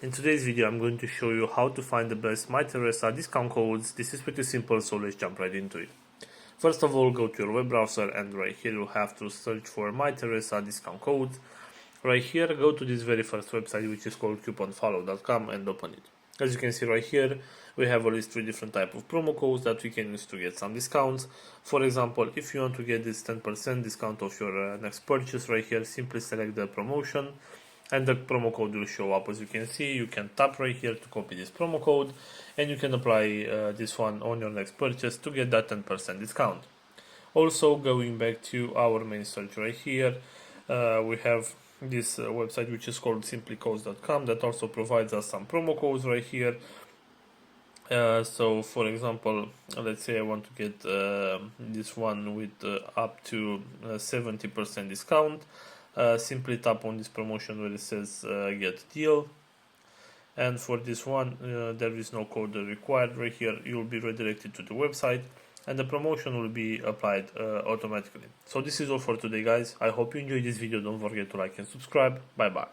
In today's video I'm going to show you how to find the best Mytheresa discount codes. This is pretty simple, so let's jump right into it. First of all, go to your web browser and right here you'll have to search for Mytheresa discount codes. Right here, go to this very first website, which is called couponfollow.com, and open it. As you can see right here, we have at least 3 different type of promo codes that we can use to get some discounts. For example, if you want to get this 10% discount of your next purchase right here, simply select the promotion and the promo code will show up. As you can see, you can tap right here to copy this promo code and you can apply this one on your next purchase to get that 10% discount. Also, going back to our main search right here, we have this website which is called simplycodes.com that also provides us some promo codes right here. So for example, let's say I want to get this one with up to 70% discount. Simply tap on this promotion where it says get deal, and for this one there is no code required. Right here you'll be redirected to the website and the promotion will be applied automatically. So this is all for today, guys. I hope you enjoyed this video. Don't forget to like and subscribe. Bye bye.